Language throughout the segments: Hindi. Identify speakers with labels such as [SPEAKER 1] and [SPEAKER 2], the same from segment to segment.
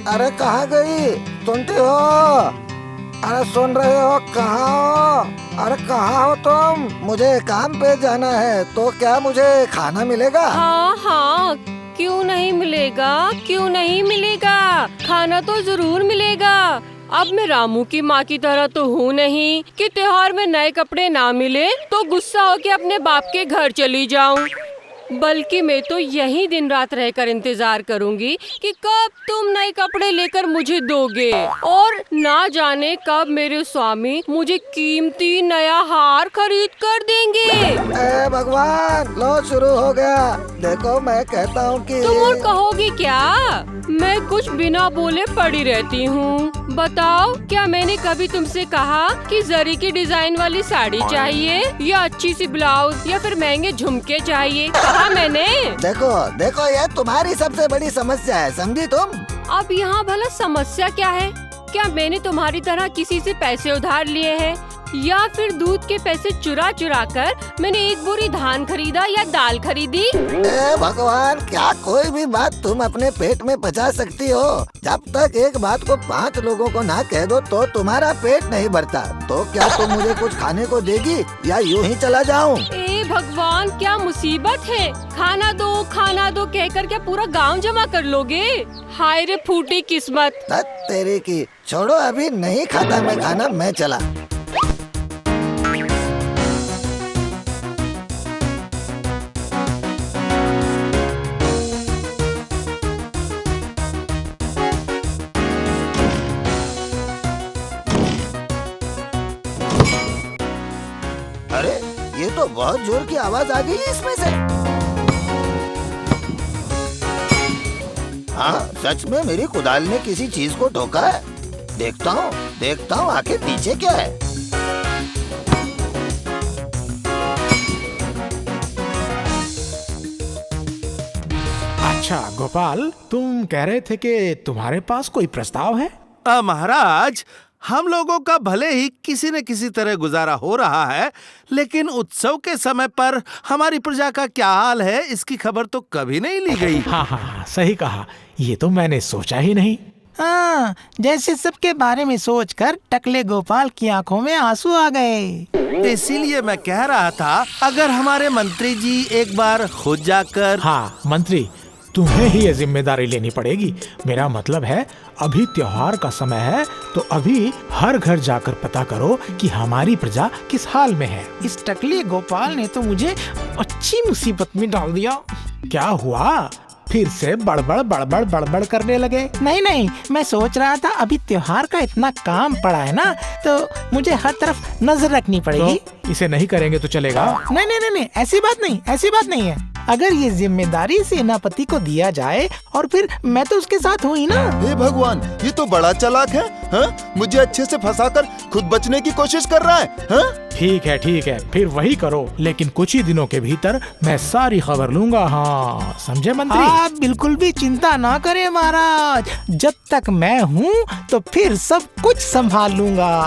[SPEAKER 1] अरे कहाँ गई? सुनती हो? अरे सुन रहे हो? कहाँ हो? अरे कहाँ हो तुम? मुझे काम पे जाना है, तो क्या मुझे खाना मिलेगा?
[SPEAKER 2] हाँ हाँ, क्यों नहीं मिलेगा, क्यों नहीं मिलेगा, खाना तो जरूर मिलेगा। अब मैं रामू की माँ की तरह तो हूँ नहीं कि त्योहार में नए कपड़े ना मिले तो गुस्सा होके अपने बाप के घर चली जाऊँ। बल्कि मैं तो यही दिन रात रहकर इंतजार करूंगी कि कब तुम नए कपड़े लेकर मुझे दोगे, और ना जाने कब मेरे स्वामी मुझे कीमती नया हार खरीद कर देंगे।
[SPEAKER 1] ए भगवान, लो शुरू हो गया। देखो मैं कहता हूँ कि
[SPEAKER 2] तुम और कहोगे क्या? मैं कुछ बिना बोले पड़ी रहती हूँ। बताओ, क्या मैंने कभी तुमसे कहा कि जरी की डिजाइन वाली साड़ी चाहिए, या अच्छी सी ब्लाउज, या फिर महंगे झुमके चाहिए? कहा मैंने?
[SPEAKER 1] देखो देखो, ये तुम्हारी सबसे बड़ी समस्या है, समझी तुम?
[SPEAKER 2] अब यहाँ भला समस्या क्या है? क्या मैंने तुम्हारी तरह किसी से पैसे उधार लिए हैं, या फिर दूध के पैसे चुरा चुरा कर मैंने एक बोरी धान खरीदा या दाल खरीदी?
[SPEAKER 1] ए भगवान, क्या कोई भी बात तुम अपने पेट में पचा सकती हो? जब तक एक बात को 5 लोगों को ना कह दो तो तुम्हारा पेट नहीं भरता। तो क्या तुम मुझे कुछ खाने को देगी या यूं ही चला जाऊं?
[SPEAKER 2] ए भगवान, क्या मुसीबत है! खाना दो कहकर क्या पूरा गांव जमा कर लोगे? हाय रे फूटी किस्मत।
[SPEAKER 1] तेरे की, छोड़ो, अभी नहीं खाता मैं खाना, मैं चला। अरे ये तो बहुत जोर की आवाज आ गई है इसमें से। हाँ, सच में मेरी कुदाल ने किसी चीज को ठोका है। देखता हूँ आखिर पीछे क्या है।
[SPEAKER 3] अच्छा गोपाल, तुम कह रहे थे कि तुम्हारे पास कोई प्रस्ताव है?
[SPEAKER 4] महाराज, हम लोगों का भले ही किसी न किसी तरह गुजारा हो रहा है, लेकिन उत्सव के समय पर हमारी प्रजा का क्या हाल है इसकी खबर तो कभी नहीं ली गई।
[SPEAKER 3] हाँ, सही कहा, ये तो मैंने सोचा ही नहीं।
[SPEAKER 5] हाँ, जैसे सबके बारे में सोचकर टकले गोपाल की आंखों में आंसू आ गए।
[SPEAKER 4] इसीलिए मैं कह रहा था, अगर हमारे मंत्री जी एक बार खुद जाकर।
[SPEAKER 3] हाँ मंत्री, तुम्हें ही ये जिम्मेदारी लेनी पड़ेगी। मेरा मतलब है, अभी त्योहार का समय है, तो अभी हर घर जाकर पता करो कि हमारी प्रजा किस हाल में है।
[SPEAKER 5] इस टकले गोपाल ने तो मुझे अच्छी मुसीबत में डाल दिया।
[SPEAKER 3] क्या हुआ? फिर से बड़बड़ करने लगे?
[SPEAKER 5] नहीं, मैं सोच रहा था अभी त्योहार का इतना काम पड़ा है ना, तो मुझे हर तरफ नजर रखनी पड़ेगी।
[SPEAKER 3] तो इसे नहीं करेंगे तो चलेगा?
[SPEAKER 5] नहीं, ऐसी बात नहीं है। अगर ये जिम्मेदारी सेनापति को दिया जाए और फिर मैं तो उसके साथ हूँ ही ना।
[SPEAKER 6] हे भगवान, ये तो बड़ा चालाक है। हाँ? मुझे अच्छे से फंसाकर खुद बचने की कोशिश कर रहा है। हाँ?
[SPEAKER 3] ठीक है, फिर वही करो, लेकिन कुछ ही दिनों के भीतर मैं सारी खबर लूंगा। हाँ, समझे मंत्री?
[SPEAKER 5] आप बिल्कुल भी चिंता ना करें महाराज, जब तक मैं हूँ तो फिर सब कुछ संभाल लूंगा।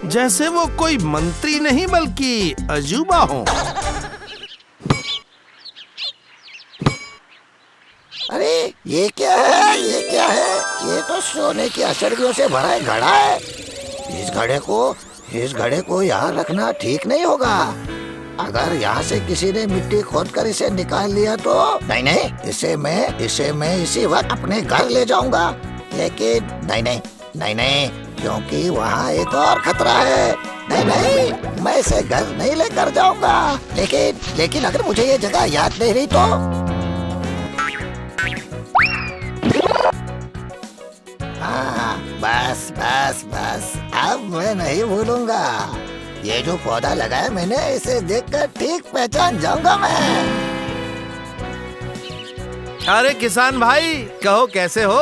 [SPEAKER 4] जैसे वो कोई मंत्री नहीं बल्कि अजूबा हो।
[SPEAKER 1] अरे ये क्या है? ये तो सोने की अशर्फियों से भरा एक घड़ा है। इस घड़े को यहाँ रखना ठीक नहीं होगा। अगर यहाँ से किसी ने मिट्टी खोदकर इसे निकाल लिया तो नहीं, इसे मैं इसी वक्त अपने घर ले जाऊंगा। लेकिन नहीं, क्योंकि वहाँ एक और खतरा है। नहीं, मैं इसे घर नहीं लेकर जाऊंगा। लेकिन अगर मुझे ये जगह याद नहीं रही तो? हाँ, बस, अब मैं नहीं भूलूंगा। ये जो पौधा लगाया मैंने, इसे देखकर ठीक पहचान जाऊंगा मैं।
[SPEAKER 4] अरे किसान भाई, कहो कैसे हो?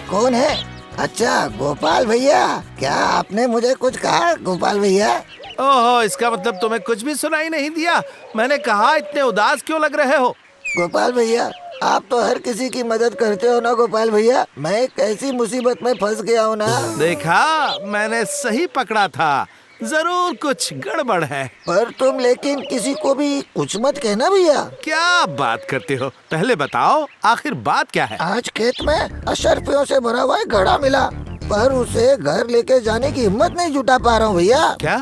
[SPEAKER 1] कौन है? अच्छा, गोपाल भैया। क्या आपने मुझे कुछ कहा गोपाल भैया?
[SPEAKER 4] ओहो, इसका मतलब तुम्हें कुछ भी सुनाई नहीं दिया? मैंने कहा, इतने उदास क्यों लग रहे हो?
[SPEAKER 1] गोपाल भैया, आप तो हर किसी की मदद करते हो ना गोपाल भैया। मैं एक ऐसी मुसीबत में फंस गया हूँ ना।
[SPEAKER 4] देखा, मैंने सही पकड़ा था। जरूर कुछ गड़बड़ है।
[SPEAKER 1] पर तुम लेकिन किसी को भी कुछ मत कहना भैया।
[SPEAKER 4] क्या बात करते हो, पहले बताओ आखिर बात क्या है?
[SPEAKER 1] आज खेत में अशर्फियों से भरा हुआ एक घड़ा मिला, पर उसे घर लेके जाने की हिम्मत नहीं जुटा पा रहा हूँ भैया।
[SPEAKER 4] क्या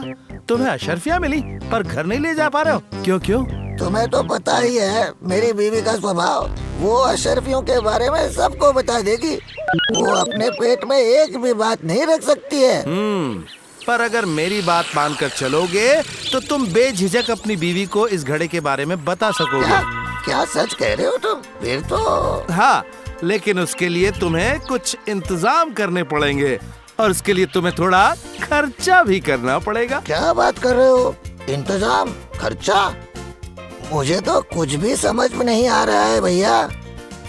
[SPEAKER 4] तुम्हें अशर्फिया मिली पर घर नहीं ले जा पा रहे हो? क्यों क्यों?
[SPEAKER 1] तुम्हें तो पता ही है मेरी बीवी का स्वभाव, वो अशर्फियों के बारे में सबको बता देगी। वो अपने पेट में एक भी बात नहीं रख सकती है।
[SPEAKER 4] पर अगर मेरी बात मानकर चलोगे तो तुम बेझिझक अपनी बीवी को इस घड़े के बारे में बता सकोगे।
[SPEAKER 1] क्या सच कह रहे हो तुम? फिर तो
[SPEAKER 4] हाँ, लेकिन उसके लिए तुम्हें कुछ इंतजाम करने पड़ेंगे और उसके लिए तुम्हें थोड़ा खर्चा भी करना पड़ेगा।
[SPEAKER 1] क्या बात कर रहे हो? इंतजाम, खर्चा? मुझे तो कुछ भी समझ में नहीं आ रहा है भैया।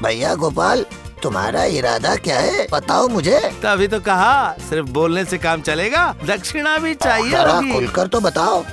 [SPEAKER 1] भैया गोपाल, तुम्हारा इरादा क्या है, बताओ मुझे।
[SPEAKER 4] तभी तो कहा सिर्फ बोलने से काम चलेगा, दक्षिणा भी चाहिए
[SPEAKER 1] जरा
[SPEAKER 4] होगी।
[SPEAKER 1] खुलकर तो बताओ।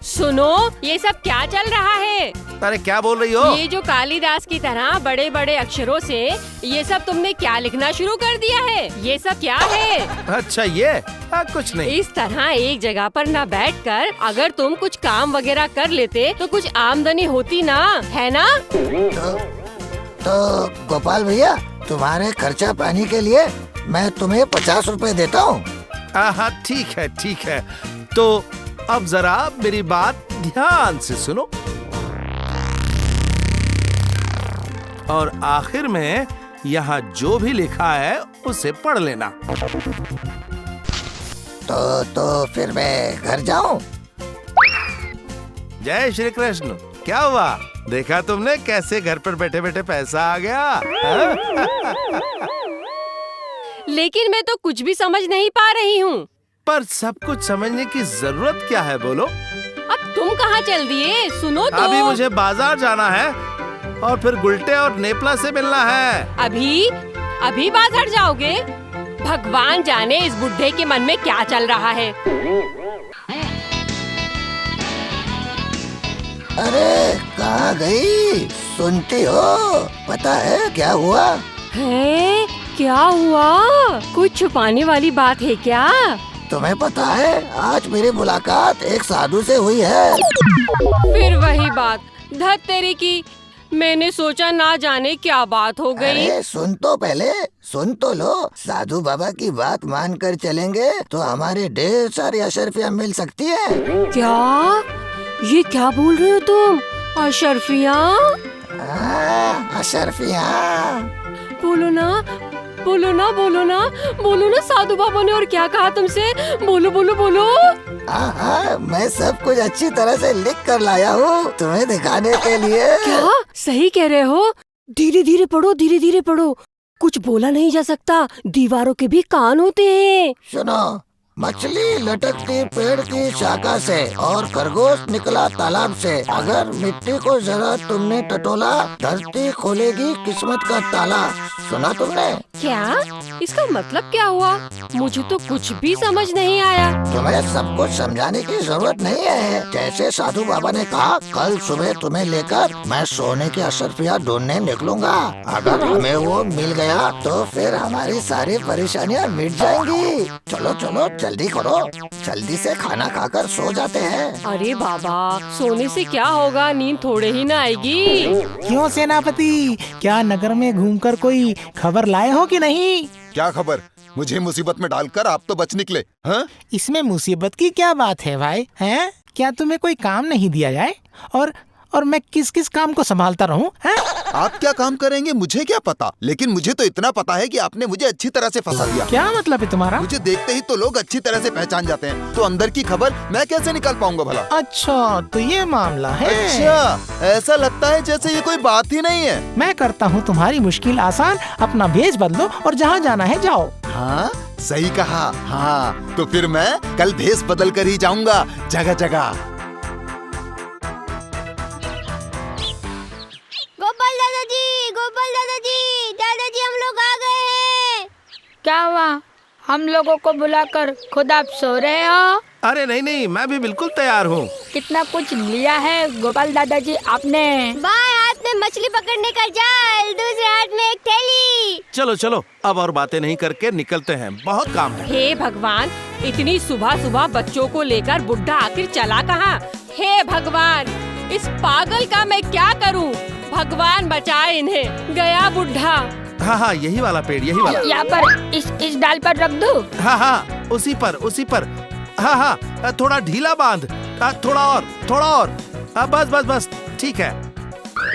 [SPEAKER 2] सुनो, ये सब क्या चल रहा है?
[SPEAKER 4] अरे क्या बोल रही हो?
[SPEAKER 2] ये जो कालिदास की तरह बड़े बड़े अक्षरों से ये सब तुमने क्या लिखना शुरू कर दिया है? ये सब क्या है?
[SPEAKER 4] अच्छा ये कुछ नहीं।
[SPEAKER 2] इस तरह एक जगह पर न बैठकर अगर तुम कुछ काम वगैरह कर लेते तो कुछ आमदनी होती ना, है ना?
[SPEAKER 1] तो गोपाल भैया, तुम्हारे खर्चा पानी के लिए मैं तुम्हें 50 रुपए देता हूँ।
[SPEAKER 4] हाँ ठीक है ठीक है। तो अब जरा मेरी बात ध्यान से सुनो और आखिर में यहाँ जो भी लिखा है उसे पढ़ लेना।
[SPEAKER 1] तो फिर मैं घर जाऊँ?
[SPEAKER 4] जय श्री कृष्ण। क्या हुआ, देखा तुमने कैसे घर पर बैठे बैठे पैसा आ गया?
[SPEAKER 2] लेकिन मैं तो कुछ भी समझ नहीं पा रही हूँ।
[SPEAKER 4] पर सब कुछ समझने की जरूरत क्या है, बोलो?
[SPEAKER 2] अब तुम कहाँ चल दिए? सुनो तो।
[SPEAKER 4] अभी मुझे बाजार जाना है और फिर गुलटे और नेपला से मिलना है।
[SPEAKER 2] अभी बाजार जाओगे? भगवान जाने इस बुढ़े के मन में क्या चल रहा है।
[SPEAKER 1] अरे कहाँ गई? सुनती हो? पता है क्या हुआ?
[SPEAKER 2] है? क्या हुआ? कुछ छुपाने वाली बात है क्या?
[SPEAKER 1] तुम्हें पता है आज मेरी मुलाकात एक साधु से हुई है।
[SPEAKER 2] फिर वही बात, धत तेरी की। मैंने सोचा ना जाने क्या बात हो गई।
[SPEAKER 1] अरे सुन तो पहले, सुन तो लो। साधु बाबा की बात मानकर चलेंगे तो हमारे ढेर सारी अशर्फियाँ मिल सकती है।
[SPEAKER 2] क्या? ये क्या बोल रहे हो तुम? अशर्फियाँ?
[SPEAKER 1] अशर्फियाँ?
[SPEAKER 2] बोलो ना, बोलो ना, बोलो ना, बोलो ना। साधु बाबा ने और क्या कहा तुमसे? बोलो बोलो बोलो।
[SPEAKER 1] हाँ, मैं सब कुछ अच्छी तरह से लिख कर लाया हूँ तुम्हें दिखाने के लिए।
[SPEAKER 2] क्या? सही कह रहे हो? धीरे धीरे पढ़ो, धीरे धीरे पढ़ो। कुछ बोला नहीं जा सकता, दीवारों के भी कान होते हैं।
[SPEAKER 1] सुनो, मछली लटकती पेड़ की शाखा से और खरगोश निकला तालाब से। अगर मिट्टी को जरा तुमने टटोला, धरती खोलेगी किस्मत का ताला। सुना तुमने?
[SPEAKER 2] क्या? इसका मतलब क्या हुआ? मुझे तो कुछ भी समझ नहीं आया।
[SPEAKER 1] तुम्हें सब कुछ समझाने की जरूरत नहीं है। जैसे साधु बाबा ने कहा, कल सुबह तुम्हें लेकर मैं सोने की अशर्फियाँ ढूंढने निकलूंगा। अगर हमें वो मिल गया तो फिर हमारी सारी परेशानियाँ मिट जाएंगी। चलो चलो जल्दी करो, जल्दी से खाना खाकर सो जाते हैं।
[SPEAKER 2] अरे बाबा, सोने से क्या होगा? नींद थोड़े ही ना आएगी।
[SPEAKER 5] क्यों सेनापति, क्या नगर में घूमकर कोई खबर लाए हो कि नहीं?
[SPEAKER 6] क्या खबर? मुझे मुसीबत में डालकर आप तो बच निकले। हाँ?
[SPEAKER 5] इसमें मुसीबत की क्या बात है भाई? हैं? क्या तुम्हें कोई काम नहीं दिया जाए? और मैं किस किस काम को संभालता रहूं? हैं?
[SPEAKER 6] आप क्या काम करेंगे मुझे क्या पता, लेकिन मुझे तो इतना पता है कि आपने मुझे अच्छी तरह से फंसा दिया।
[SPEAKER 5] क्या मतलब है तुम्हारा?
[SPEAKER 6] मुझे देखते ही तो लोग अच्छी तरह से पहचान जाते हैं, तो अंदर की खबर मैं कैसे निकाल पाऊंगा भला?
[SPEAKER 5] अच्छा, तो ये मामला है।
[SPEAKER 6] अच्छा, ऐसा लगता है जैसे ये कोई बात ही नहीं है।
[SPEAKER 5] मैं करता हूँ तुम्हारी मुश्किल आसान। अपना भेष बदलो और जहाँ जाना है जाओ।
[SPEAKER 6] हाँ सही कहा। हाँ तो फिर मैं कल भेष बदल कर ही जाऊंगा जगह जगह।
[SPEAKER 7] गोपाल दादाजी, दादाजी हम लोग आ गए हैं। क्या हुआ? हम लोगों को बुलाकर खुद आप सो रहे हो?
[SPEAKER 4] अरे नहीं नहीं, मैं भी बिल्कुल तैयार हूँ।
[SPEAKER 8] कितना कुछ लिया है गोपाल दादाजी आपने।
[SPEAKER 7] बाएं हाथ में मछली पकड़ने का जाल, दूसरे हाथ में एक थैली।
[SPEAKER 4] चलो चलो, अब और बातें नहीं करके निकलते हैं, बहुत काम है।
[SPEAKER 2] हे भगवान, इतनी सुबह सुबह बच्चों को लेकर बुढ़ा आखिर चला कहाँ? हे भगवान, इस पागल का मैं क्या करूं? भगवान बचाए इन्हें, गया बुढ़ा।
[SPEAKER 4] हाँ हाँ, यही वाला पेड़, यही वाला।
[SPEAKER 8] यहाँ पर इस डाल पर रख दो।
[SPEAKER 4] हाँ हाँ, उसी पर। हाँ हाँ, थोड़ा ढीला बांध। थोड़ा और। बस बस बस, ठीक है।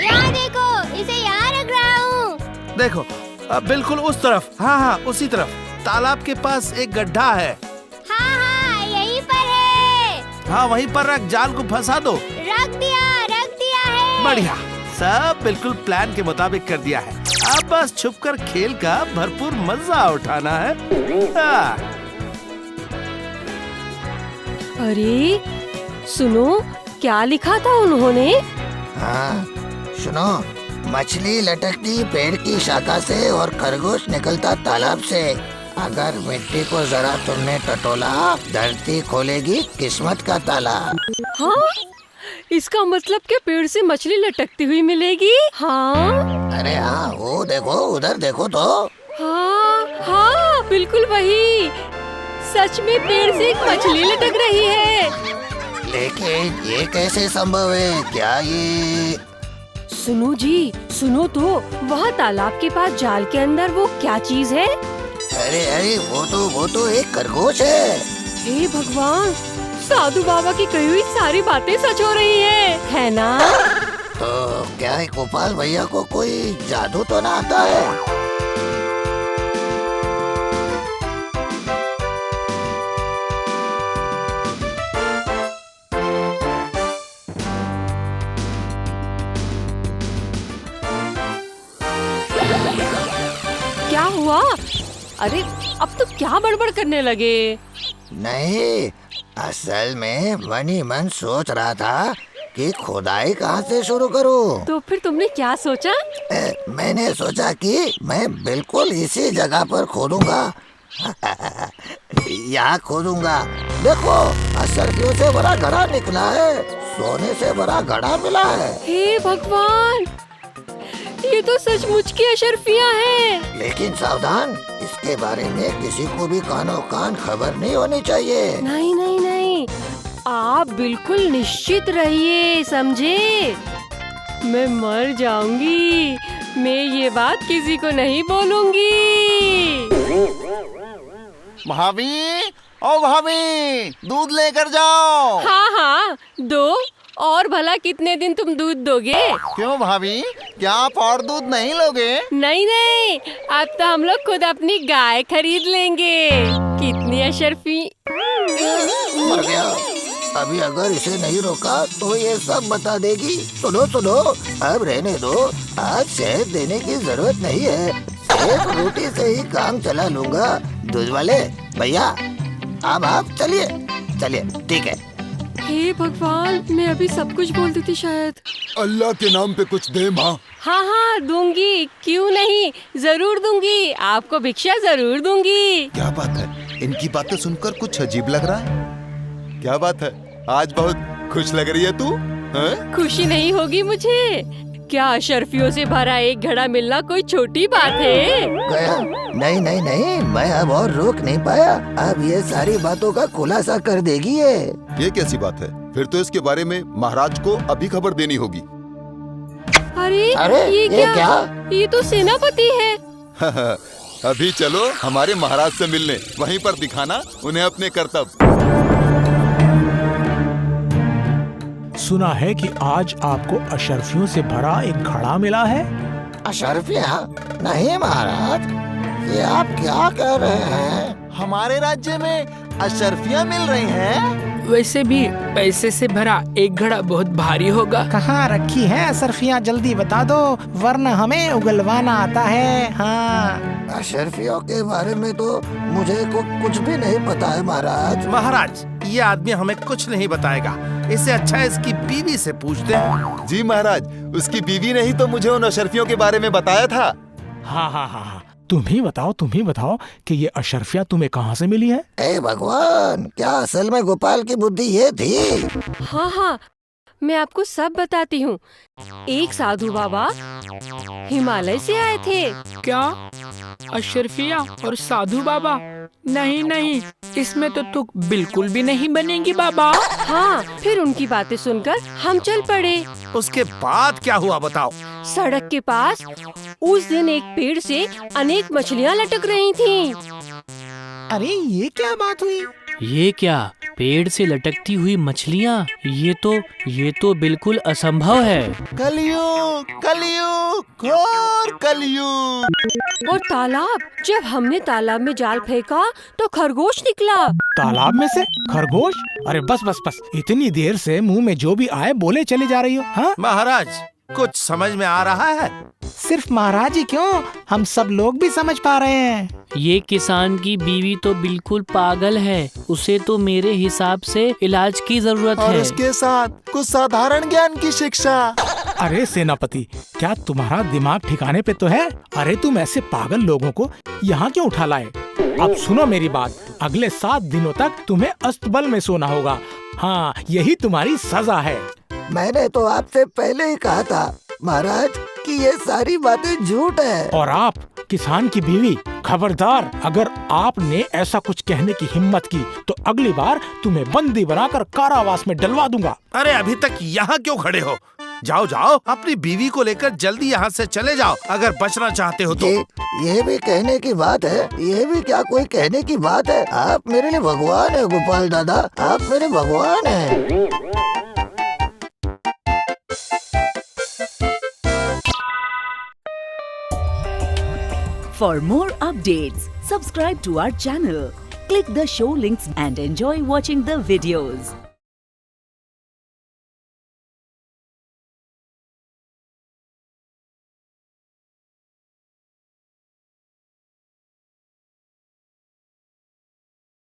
[SPEAKER 7] यहाँ देखो, इसे यहाँ रख रहा हूँ।
[SPEAKER 4] देखो, बिल्कुल उस तरफ। हाँ हाँ, उसी तरफ। तालाब के पास एक गड्ढा है।
[SPEAKER 7] हाँ, यहीं पर है।
[SPEAKER 4] हाँ, वहीं पर रख, जाल को फंसा दो।
[SPEAKER 7] रख दिया है।
[SPEAKER 4] बढ़िया, सब बिल्कुल प्लान के मुताबिक कर दिया है। अब बस छुपकर खेल का भरपूर मजा उठाना है। हाँ।
[SPEAKER 2] अरे सुनो, क्या लिखा था उन्होंने?
[SPEAKER 1] हाँ, सुनो, मछली लटकती पेड़ की शाखा से और खरगोश निकलता तालाब से। अगर मिट्टी को जरा तुमने टटोला, धरती खोलेगी किस्मत का ताला।
[SPEAKER 2] हाँ, इसका मतलब कि पेड़ से मछली लटकती हुई मिलेगी। हाँ
[SPEAKER 1] अरे हाँ, वो देखो, उधर देखो तो।
[SPEAKER 2] हाँ, बिल्कुल वही। सच में पेड़ से एक मछली लटक रही है।
[SPEAKER 1] लेकिन ये कैसे संभव है? क्या ये?
[SPEAKER 2] सुनो जी, सुनो तो, वहाँ तालाब के पास जाल के अंदर वो क्या चीज है?
[SPEAKER 1] अरे वो तो एक खरगोश है।
[SPEAKER 2] हे भगवान, साधु बाबा की कही हुई सारी बातें सच हो रही है ना?
[SPEAKER 1] तो क्या है, गोपाल भैया को कोई जादू तो ना आता है?
[SPEAKER 2] क्या हुआ? अरे अब तो क्या बड़बड़ करने लगे?
[SPEAKER 1] नहीं, असल में मन ही मन सोच रहा था कि खुदाई कहाँ से शुरू करूं।
[SPEAKER 2] तो फिर तुमने क्या सोचा?
[SPEAKER 1] मैंने सोचा कि मैं बिल्कुल इसी जगह पर खोदूंगा। यहाँ खोदूंगा। देखो, अशर्फियों से बड़ा घड़ा निकला है, सोने से बड़ा घड़ा मिला है।
[SPEAKER 2] हे भगवान, ये तो सचमुच की अशर्फियाँ हैं।
[SPEAKER 1] लेकिन सावधान, इसके बारे में किसी को भी कानो कान खबर नहीं होनी चाहिए।
[SPEAKER 2] नहीं नहीं नहीं, आप बिल्कुल निश्चित रहिए, समझे? मैं मर जाऊंगी, मैं ये बात किसी को नहीं बोलूंगी।
[SPEAKER 9] भाभी, ओ भाभी, दूध लेकर जाओ।
[SPEAKER 2] हाँ हाँ, दो। और भला कितने दिन तुम दूध दोगे?
[SPEAKER 9] क्यों भाभी, क्या आप और दूध नहीं लोगे?
[SPEAKER 2] नहीं नहीं, अब तो हम लोग खुद अपनी गाय खरीद लेंगे। कितनी अशर्फी।
[SPEAKER 1] मर गया। अभी अगर इसे नहीं रोका तो ये सब बता देगी। सुनो, अब रहने दो। आज शहद देने की जरूरत नहीं है, सिर्फ रोटी से ही काम चला लूंगा। दूध वाले भैया, अब आप चलिए, ठीक है।
[SPEAKER 2] हे भगवान, मैं अभी सब कुछ बोल देती शायद।
[SPEAKER 6] अल्लाह के नाम पे कुछ दे माँ।
[SPEAKER 2] हाँ, दूंगी, क्यों नहीं, जरूर दूंगी। आपको भिक्षा जरूर दूंगी।
[SPEAKER 6] क्या बात है, इनकी बातें सुनकर कुछ अजीब लग रहा है। क्या बात है, आज बहुत खुश लग रही है तू?
[SPEAKER 2] खुशी नहीं होगी मुझे? क्या अशर्फियों से भरा एक घड़ा मिलना कोई छोटी बात है?
[SPEAKER 1] गया? नहीं, मैं अब और रोक नहीं पाया। अब ये सारी बातों का खुलासा कर देगी
[SPEAKER 6] ये कैसी बात है? फिर तो इसके बारे में महाराज को अभी खबर देनी होगी।
[SPEAKER 2] अरे ये क्या? ये तो सेनापति है।
[SPEAKER 6] अभी चलो हमारे महाराज से मिलने, वहीं पर दिखाना उन्हें अपने कर्तव्य।
[SPEAKER 3] सुना है कि आज आपको अशर्फियों से भरा एक घड़ा मिला है।
[SPEAKER 1] अशर्फियाँ? नहीं महाराज, ये आप क्या कह रहे हैं?
[SPEAKER 9] हमारे राज्य में अशर्फियाँ मिल रही हैं?
[SPEAKER 5] वैसे भी पैसे से भरा एक घड़ा बहुत भारी होगा। कहाँ रखी है अशर्फियाँ, जल्दी बता दो, वरना हमें उगलवाना आता है। हाँ,
[SPEAKER 1] अशर्फियों के बारे में तो मुझे कुछ भी नहीं पता है महाराज।
[SPEAKER 4] महाराज, ये आदमी हमें कुछ नहीं बताएगा। इससे अच्छा है इसकी बीवी से पूछते हैं।
[SPEAKER 6] जी महाराज, उसकी बीवी ने ही तो मुझे उन अशर्फियों के बारे में बताया था।
[SPEAKER 3] हाँ, तुम ही बताओ कि ये अशरफिया तुम्हें कहाँ से मिली है?
[SPEAKER 1] ए भगवान, क्या असल में गोपाल की बुद्धि ये थी?
[SPEAKER 2] हाँ हाँ, मैं आपको सब बताती हूँ। एक साधु बाबा हिमालय से आए थे।
[SPEAKER 5] क्या? अशरफिया और साधु बाबा? नहीं नहीं, इसमें तो तुक बिल्कुल भी नहीं बनेगी बाबा।
[SPEAKER 2] हाँ, फिर उनकी बातें सुनकर हम चल पड़े।
[SPEAKER 4] उसके बाद क्या हुआ बताओ?
[SPEAKER 2] सड़क के पास उस दिन एक पेड़ से अनेक मछलियाँ लटक रही थीं।
[SPEAKER 5] अरे ये क्या बात हुई?
[SPEAKER 10] ये क्या, पेड़ से लटकती हुई मछलियाँ? ये तो बिल्कुल असंभव है।
[SPEAKER 9] कलयुग, कलयुग, घोर कलयुग।
[SPEAKER 2] और तालाब, जब हमने तालाब में जाल फेंका तो खरगोश निकला।
[SPEAKER 3] तालाब में से खरगोश? अरे बस, इतनी देर से मुंह में जो भी आए बोले चले जा रही हो। हाँ
[SPEAKER 4] महाराज, कुछ समझ में आ रहा है?
[SPEAKER 5] सिर्फ महाराज ही क्यों, हम सब लोग भी समझ पा रहे हैं।
[SPEAKER 10] ये किसान की बीवी तो बिल्कुल पागल है। उसे तो मेरे हिसाब से इलाज की जरूरत
[SPEAKER 9] और
[SPEAKER 10] है।
[SPEAKER 9] उसके साथ कुछ साधारण ज्ञान की शिक्षा।
[SPEAKER 3] अरे सेनापति, क्या तुम्हारा दिमाग ठिकाने पे तो है? अरे तुम ऐसे पागल लोगों को यहाँ क्यों उठा लाए? अब सुनो मेरी बात, अगले 7 दिनों तक तुम्हें अस्तबल में सोना होगा। हाँ, यही तुम्हारी सजा है।
[SPEAKER 1] मैंने तो आपसे पहले ही कहा था महाराज कि ये सारी बातें झूठ है।
[SPEAKER 3] और आप किसान की बीवी, खबरदार, अगर आपने ऐसा कुछ कहने की हिम्मत की तो अगली बार तुम्हें बंदी बनाकर कारावास में डलवा दूंगा।
[SPEAKER 4] अरे अभी तक यहाँ क्यों खड़े हो? जाओ जाओ, अपनी बीवी को लेकर जल्दी यहाँ से चले जाओ, अगर बचना चाहते हो तो।
[SPEAKER 1] ये भी कहने की बात है? ये भी क्या कोई कहने की बात है? आप मेरे लिए भगवान है गोपाल दादा, आप मेरे भगवान है।
[SPEAKER 11] For more updates, subscribe to our channel, click the show links and enjoy watching the videos.